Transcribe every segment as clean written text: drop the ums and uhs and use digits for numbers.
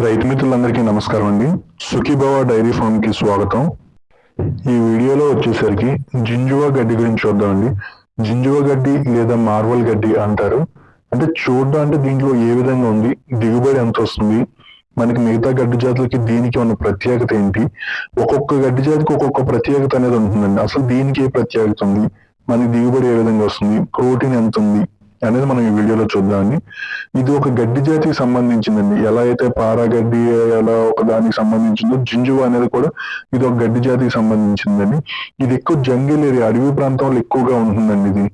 రైతు మిత్రులందరికీ నమస్కారం అండి. సుఖీభవ డైరీ ఫామ్ కి స్వాగతం. ఈ వీడియోలో వచ్చేసరికి జింజువా గడ్డి గురించి చూద్దామండి. జింజువా గడ్డి లేదా మార్వల్ గడ్డి అంటారు. అంటే చూడడం అంటే దీంట్లో ఏ విధంగా ఉంది, దిగుబడి ఎంత వస్తుంది, మనకి మిగతా గడ్డి జాతులకి దీనికి ఉన్న ప్రత్యేకత ఏంటి, ఒక్కొక్క గడ్డి జాతికి ఒక్కొక్క ప్రత్యేకత అనేది ఉంటుందండి. అసలు దీనికి ఏ ప్రత్యేకత ఉంది, మనకి దిగుబడి ఏ విధంగా వస్తుంది, ప్రోటీన్ ఎంత ఉంది అనేది మనం ఈ వీడియోలో చూద్దామండి. ఇది ఒక గడ్డి జాతికి సంబంధించిందండి. ఎలా అయితే పారాగడ్డి ఎలా ఒక దానికి సంబంధించిందో జింజువా అనేది కూడా ఇది ఒక గడ్డి జాతికి సంబంధించిందండి. ఇది ఎక్కువ జంగిల్ ఏరియా, అడవి ప్రాంతంలో ఎక్కువగా ఉంటుందండి.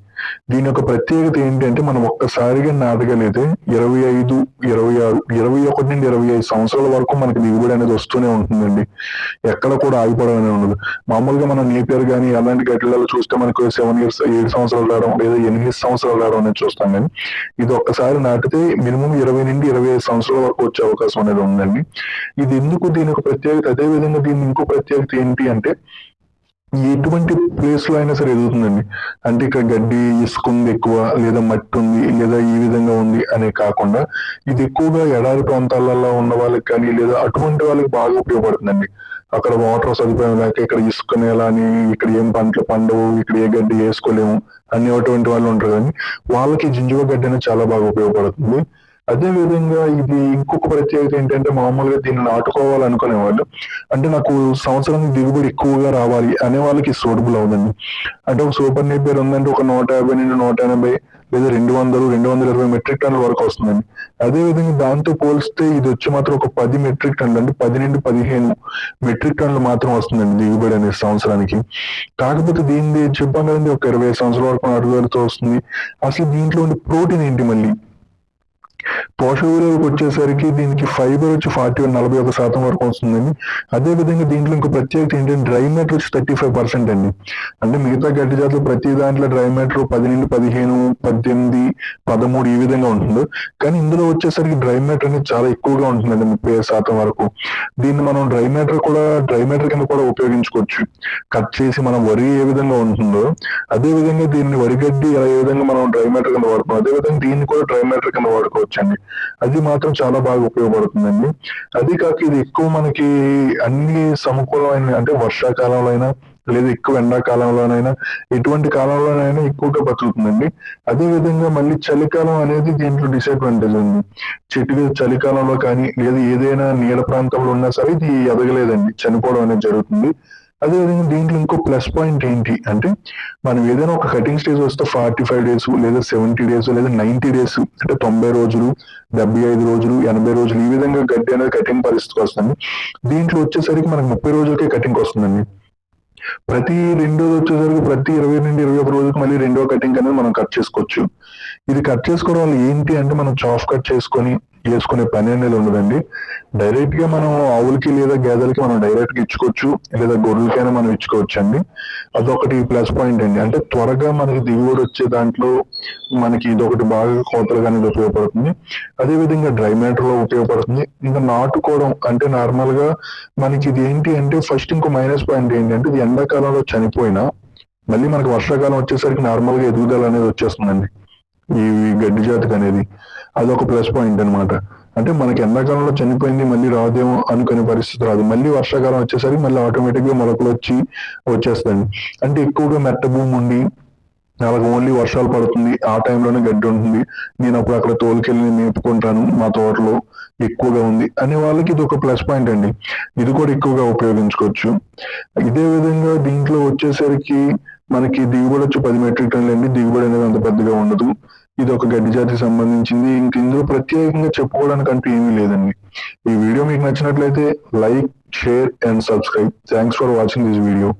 దీని యొక్క ప్రత్యేకత ఏంటి అంటే, మనం ఒక్కసారిగా నాటగలిగితే 25, 26, 21 నుండి 25 సంవత్సరాల వరకు మనకి దిగుబడి అనేది వస్తూనే ఉంటుందండి. ఎక్కడ కూడా ఆగిపోవడం ఉండదు. మామూలుగా మనం నేపియర్ కానీ అలాంటి గడ్డలలో చూస్తే మనకు 7 years 7 సంవత్సరాలు రావడం లేదా 8 సంవత్సరాలు రావడం అనేది చూస్తాం. కానీ ఇది ఒక్కసారి నాటితే మినిమం 20 నుండి 25 సంవత్సరాల వరకు వచ్చే అవకాశం అనేది ఉందండి. ఇది ఎందుకు దీని యొక్క ప్రత్యేకత. అదే విధంగా దీని ఇంకో ప్రత్యేకత ఏంటి అంటే, ఎటువంటి ప్లేస్ లో అయినా సరే ఎదుగుతుందండి. అంటే ఇక్కడ గడ్డి ఇసుక ఉంది ఎక్కువ, లేదా మట్టి ఉంది, లేదా ఈ విధంగా ఉంది అనే కాకుండా ఇది ఎక్కువగా ఎడారి ప్రాంతాలలో ఉన్న వాళ్ళకి కానీ లేదా అటువంటి వాళ్ళకి బాగా ఉపయోగపడుతుందండి. అక్కడ వాటర్ సదుపాయం లేక ఇక్కడ ఇసుక నేల అని, ఇక్కడ ఏం పంటలు పండవు, ఇక్కడ ఏ గడ్డి వేసుకోలేము అనేటువంటి వాళ్ళు ఉంటారు. కానీ వాళ్ళకి జింజువా గడ్డి అనేది చాలా బాగా ఉపయోగపడుతుంది. అదే విధంగా ఇది ఇంకొక ప్రత్యేకత ఏంటంటే, మామూలుగా దీన్ని నాటుకోవాలనుకునే వాళ్ళు, అంటే నాకు సంవత్సరానికి దిగుబడి ఎక్కువగా రావాలి అనే వాళ్ళకి సూటబుల్ అవుతుంది. అంటే ఒక సూపర్ నేపియర్ ఉందంటే ఒక 150 నుండి 180 లేదా 200, 220 మెట్రిక్ టన్నుల వరకు వస్తుందండి. అదే విధంగా దాంతో పోలిస్తే ఇది వచ్చి మాత్రం ఒక 10 మెట్రిక్ టన్నులు, అంటే 10 నుండి 15 మెట్రిక్ టన్నులు మాత్రం వస్తుందండి దిగుబడి అనేది సంవత్సరానికి. కాకపోతే దీన్ని చెప్పాం కదండి, ఒక 20 సంవత్సరాల వరకు నాటుదలతో వస్తుంది. అసలు దీంట్లో ఉండే ప్రోటీన్ ఏంటి, మళ్ళీ పోషక విలువలకు వచ్చేసరికి దీనికి ఫైబర్ వచ్చి 41% వరకు వస్తుందండి. అదే విధంగా దీంట్లో ఇంకో ప్రత్యేకత ఏంటంటే, డ్రై మ్యాటర్ వచ్చి 35% అండి. అంటే మిగతా గడ్డి జాతులు ప్రతి దాంట్లో డ్రై మ్యాటర్ 10 నుండి 15, 18, 13 ఈ విధంగా ఉంటుంది. కానీ ఇందులో వచ్చేసరికి డ్రై మ్యాటర్ అనేది చాలా ఎక్కువగా ఉంటుందండి, 35% వరకు. దీన్ని మనం డ్రై మ్యాటర్ కింద కూడా ఉపయోగించుకోవచ్చు. కట్ చేసి మనం వరి ఏ విధంగా ఉంటుందో అదే విధంగా దీన్ని వరిగడ్డి ఏ విధంగా మనం డ్రై మ్యాటర్ కింద వాడుకోవచ్చు, అదే విధంగా దీన్ని కూడా డ్రై మ్యాటర్ కింద వాడుకోవచ్చు అండి. అది మాత్రం చాలా బాగా ఉపయోగపడుతుందండి. అది కాక ఇది ఎక్కువ మనకి అన్ని సమకూలమైన, అంటే వర్షాకాలంలో అయినా లేదా ఎక్కువ ఎండాకాలంలోనైనా ఎటువంటి కాలంలోనైనా ఎక్కువగా బతుకుతుందండి. అదే విధంగా మళ్ళీ చలికాలం అనేది దీంట్లో డిసడ్వాంటేజ్ ఉంది. చెట్టు చలికాలంలో కానీ లేదా ఏదైనా నీడ ప్రాంతంలో ఉన్నా సరే ఇది ఎదగలేదండి, చనిపోవడం అనేది జరుగుతుంది. అదేవిధంగా దీంట్లో ఇంకో ప్లస్ పాయింట్ ఏంటి అంటే, మనం ఏదైనా ఒక కటింగ్ స్టేజ్ వస్తే 45 days లేదా 70 days లేదా 90 days, అంటే 90 రోజులు, 75 రోజులు, 80 రోజులు ఈ విధంగా గడ్డి అనేది కటింగ్ పరిస్థితికి వస్తుంది. దీంట్లో వచ్చేసరికి మనకు 30 రోజులకే కటింగ్ వస్తుందండి. ప్రతి రెండోది వచ్చేసరికి ప్రతి 20 నుండి 21 రోజులకు మళ్ళీ రెండో కటింగ్ అనేది మనం కట్ చేసుకోవచ్చు. ఇది కట్ చేసుకోవడం వల్ల ఏంటి అంటే, మనం చాఫ్ కట్ వేసుకునే పని అనేది ఉండదండి. డైరెక్ట్ గా మనం ఆవులకి లేదా గేదెలకి మనం డైరెక్ట్ గా ఇచ్చుకోవచ్చు, లేదా గొర్రెలకైనా మనం ఇచ్చుకోవచ్చు అండి. అదొకటి ప్లస్ పాయింట్ అండి. అంటే త్వరగా మనకి దిగుబడి వచ్చే దాంట్లో మనకి ఇదొకటి బాగా కోతలుగా అనేది ఉపయోగపడుతుంది. అదే విధంగా డ్రై మ్యాటర్ లో ఉపయోగపడుతుంది. ఇంకా నాటుకోవడం అంటే నార్మల్ గా మనకి ఇది ఏంటి అంటే, ఫస్ట్ ఇంకో మైనస్ పాయింట్ ఏంటంటే, ఇది ఎండాకాలంలో చనిపోయినా మళ్ళీ మనకి వర్షాకాలం వచ్చేసరికి నార్మల్ గా ఎదుగుదల అనేది వచ్చేస్తుందండి ఈ గడ్డి జాతికి అనేది. అదొక ప్లస్ పాయింట్ అనమాట. అంటే మనకి ఎండాకాలంలో చనిపోయింది మళ్ళీ రాదేమో అనుకునే పరిస్థితి రాదు. మళ్ళీ వర్షాకాలం వచ్చేసరికి మళ్ళీ ఆటోమేటిక్ గా మొలకలు వచ్చేస్తాయి. అంటే ఎక్కువగా మెట్ట భూమి ఉండి అలాగే ఓన్లీ వర్షాలు పడుతుంది, ఆ టైంలోనే గడ్డి ఉంటుంది, నేను అప్పుడు అక్కడ తోలుకెళ్ళి మేపుకుంటాను, మా తోటలో ఎక్కువగా ఉంది అనే వాళ్ళకి ఇది ఒక ప్లస్ పాయింట్ అండి. ఇది కూడా ఎక్కువగా ఉపయోగించుకోవచ్చు. ఇదే విధంగా దీంట్లో వచ్చేసరికి మనకి దిగుబడి వచ్చి 10 మెట్రిక్ టన్నులు అండి. దిగుబడి అనేది అంత పెద్దగా ఉండదు. ఇది ఒక గడ్డి జాతికి సంబంధించింది. ఇందులో ప్రత్యేకంగా చెప్పుకోవడానికి అంటూ ఏమీ లేదండి. ఈ వీడియో మీకు నచ్చినట్లయితే like, share and subscribe. Thanks for watching this video.